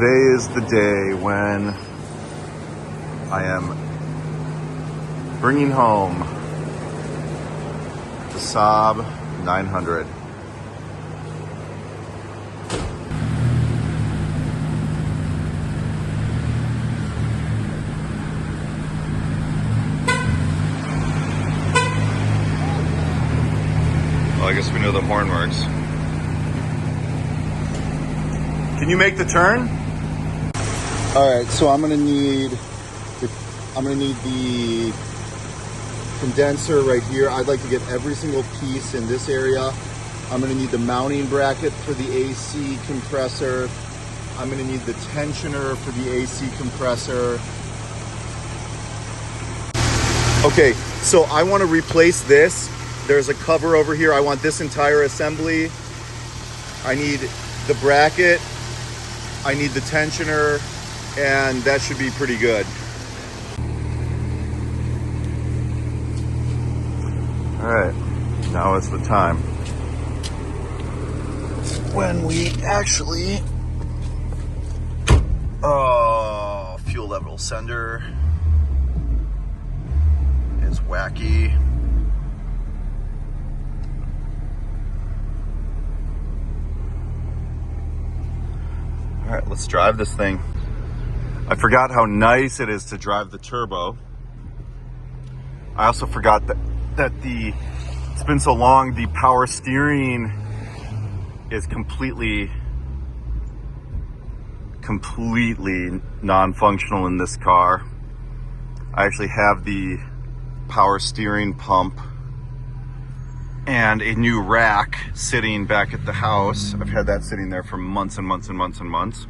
Today is the day when I am bringing home the Saab 900. Well, I guess we know the horn works. Can you make the turn? All right, so I'm gonna need the condenser right here. I'd like to get every single piece in this area. I'm gonna need the mounting bracket for the AC compressor. I'm gonna need the tensioner for the AC compressor. Okay, so I wanna replace this. There's a cover over here. I want this entire assembly. I need the bracket. I need the tensioner, and that should be pretty good. All right, now is the time when we actually, fuel level sender is wacky. All right, let's drive this thing. I forgot how nice it is to drive the turbo. I also forgot that it's been so long, the power steering is completely non-functional in this car. I actually have the power steering pump and a new rack sitting back at the house. I've had that sitting there for months and months and months and months.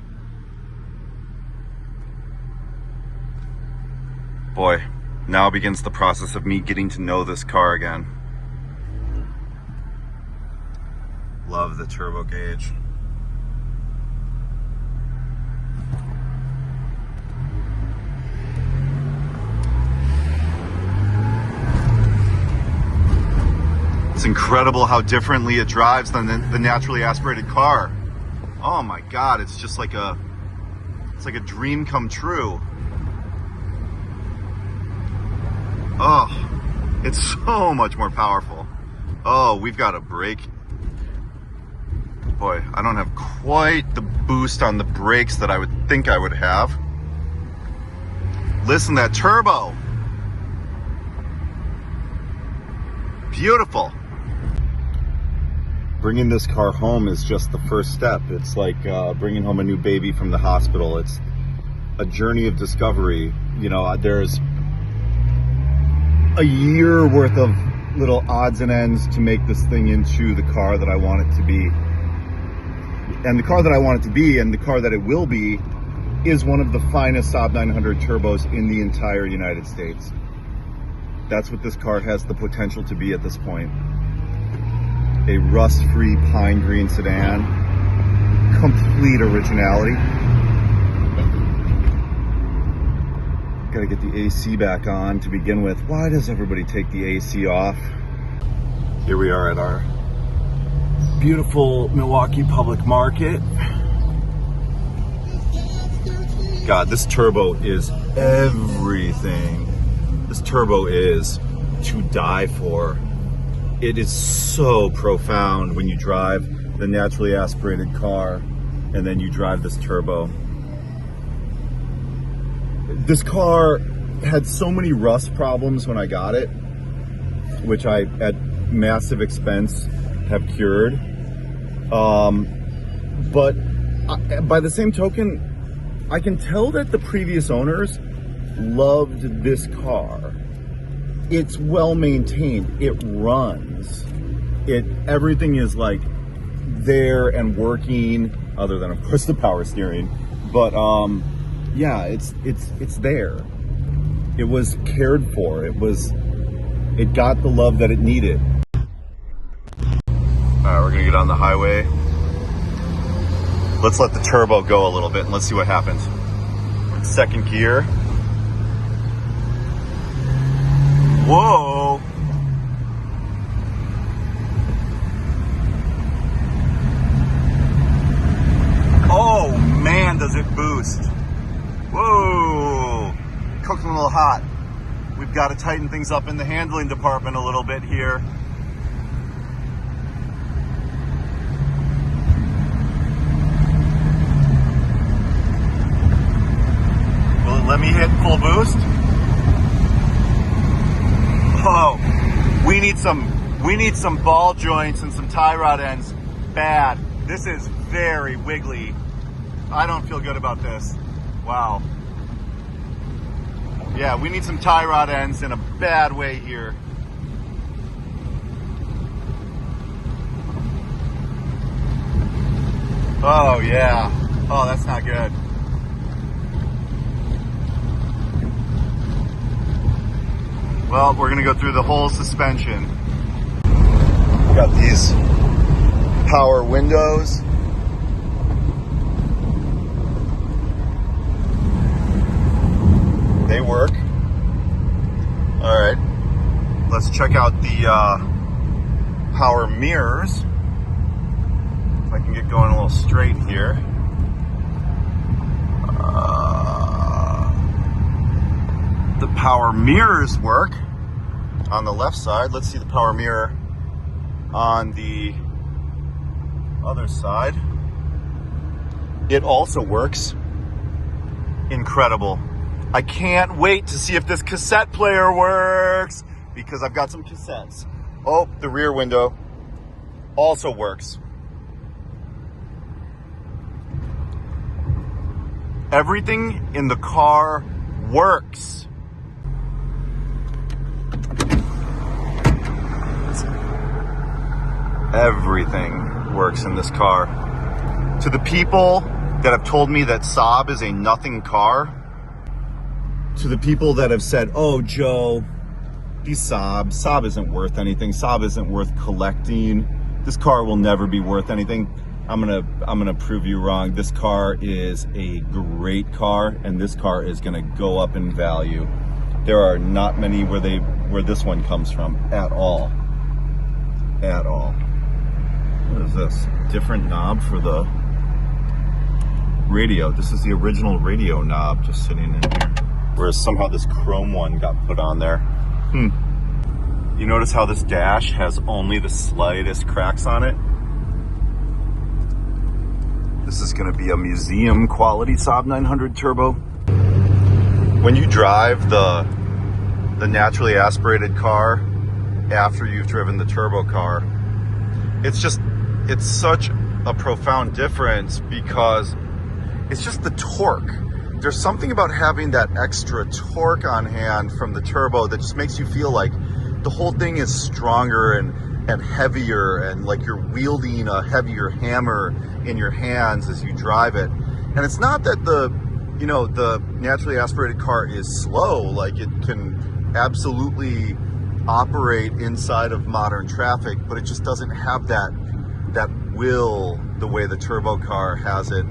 Boy, now begins the process of me getting to know this car again. Love the turbo gauge. It's incredible how differently it drives than the naturally aspirated car. Oh my God, it's just like a dream come true. Oh, it's so much more powerful. Oh, we've got a brake. Boy, I don't have quite the boost on the brakes that I would think I would have. Listen to that turbo. Beautiful. Bringing this car home is just the first step. It's like bringing home a new baby from the hospital. It's a journey of discovery. You know, there's a year worth of little odds and ends to make this thing into the car that I want it to be. And the car that I want it to be, and the car that it will be, is one of the finest Saab 900 turbos in the entire United States. That's what this car has the potential to be at this point. A rust-free pine green sedan, complete originality. Gotta get the AC back on to begin with. Why does everybody take the AC off? Here we are at our beautiful Milwaukee Public Market. God, this turbo is everything. This turbo is to die for. It is so profound when you drive the naturally aspirated car and then you drive this turbo. This car had so many rust problems when I got it, which I, at massive expense, have cured. But by the same token, I can tell that the previous owners loved this car. It's well maintained. It runs. Everything is like there and working, other than of course the power steering. But yeah, it's there. It was cared for. It got the love that it needed. All right, we're gonna get on the highway. Let's let the turbo go a little bit and let's see what happens. Second gear. Whoa. Oh man, does it boost. got to tighten things up in the handling department a little bit here. Will it let me hit full boost? Oh, we need some ball joints and some tie rod ends bad. This is very wiggly. I don't feel good about this. Wow. Yeah, we need some tie rod ends in a bad way here. Oh yeah. Oh, that's not good. Well, we're gonna go through the whole suspension. We got these power windows. They work. All right, let's check out the power mirrors. If I can get going a little straight here. The power mirrors work on the left side. Let's see the power mirror on the other side. It also works. Incredible. I can't wait to see if this cassette player works because I've got some cassettes. Oh, the rear window also works. Everything in the car works. Everything works in this car. To the people that have told me that Saab is a nothing car, to the people that have said, oh, Joe, these Saab isn't worth anything. Saab isn't worth collecting. This car will never be worth anything. I'm gonna prove you wrong. This car is a great car, and this car is gonna go up in value. There are not many where this one comes from at all. At all. What is this? Different knob for the radio. This is the original radio knob just sitting in here. Whereas somehow this chrome one got put on there. You notice how this dash has only the slightest cracks on it? This is gonna be a museum quality Saab 900 turbo. When you drive the naturally aspirated car after you've driven the turbo car, it's such a profound difference because it's just the torque. There's something about having that extra torque on hand from the turbo that just makes you feel like the whole thing is stronger and heavier, and like you're wielding a heavier hammer in your hands as you drive it. And it's not that the naturally aspirated car is slow. Like, it can absolutely operate inside of modern traffic, but it just doesn't have that will the way the turbo car has it.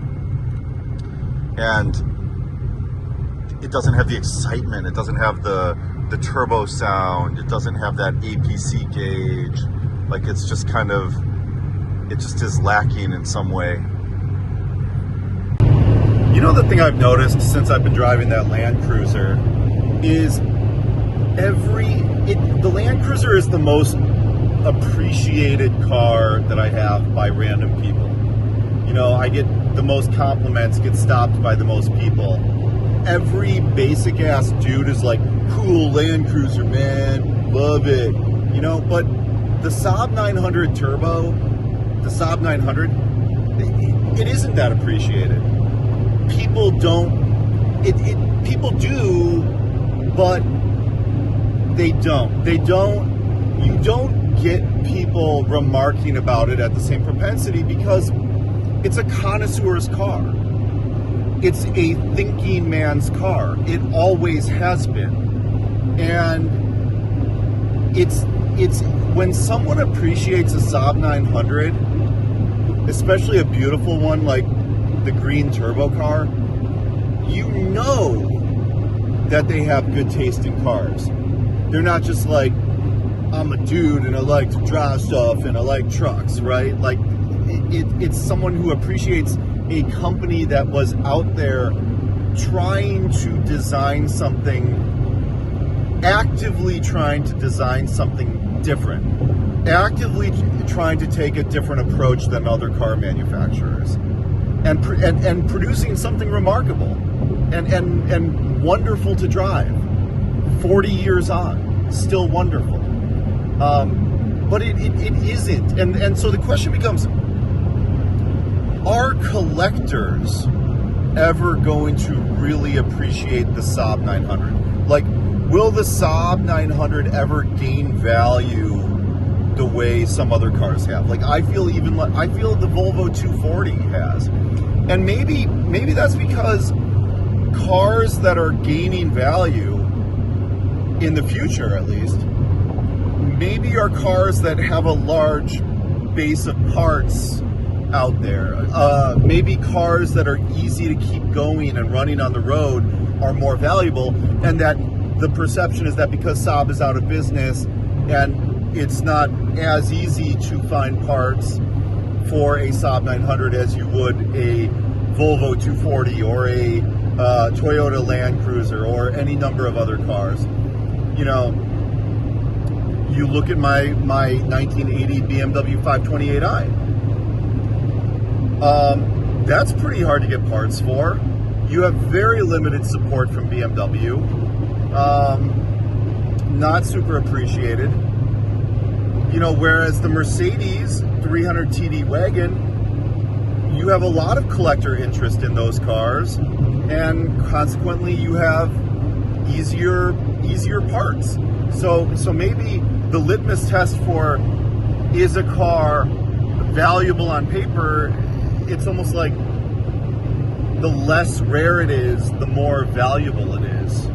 And it doesn't have the excitement. It doesn't have the turbo sound. It doesn't have that APC gauge. Like, it's just it just is lacking in some way. You know, the thing I've noticed since I've been driving that Land Cruiser is the Land Cruiser is the most appreciated car that I have by random people. You know, I get the most compliments, get stopped by the most people. Every basic ass dude is like, cool Land Cruiser, man, love it. You know, but the Saab 900 Turbo, the Saab 900, it isn't that appreciated. People don't, people do, but they don't. You don't get people remarking about it at the same propensity because it's a connoisseur's car. It's a thinking man's car. It always has been. And it's when someone appreciates a Saab 900, especially a beautiful one like the green turbo car, you know that they have good taste in cars. They're not just like, I'm a dude and I like to drive stuff and I like trucks, right? Like, it's someone who appreciates a company that was out there trying to design something actively trying to design something different, actively trying to take a different approach than other car manufacturers, and producing something remarkable and wonderful to drive. 40 years on, still wonderful. But it isn't. And so the question becomes, are collectors ever going to really appreciate the Saab 900? Like, will the Saab 900 ever gain value the way some other cars have? Like, I feel the Volvo 240 has. And maybe that's because cars that are gaining value in the future, at least, maybe are cars that have a large base of parts out there. Maybe cars that are easy to keep going and running on the road are more valuable, and that the perception is that because Saab is out of business and it's not as easy to find parts for a Saab 900 as you would a Volvo 240 or a Toyota Land Cruiser or any number of other cars. You know, you look at my 1980 BMW 528i. That's pretty hard to get parts for. You have very limited support from BMW. Not super appreciated. You know, whereas the Mercedes 300 TD wagon, you have a lot of collector interest in those cars, and consequently you have easier parts. So maybe the litmus test for is a car valuable on paper, it's almost like the less rare it is, the more valuable it is.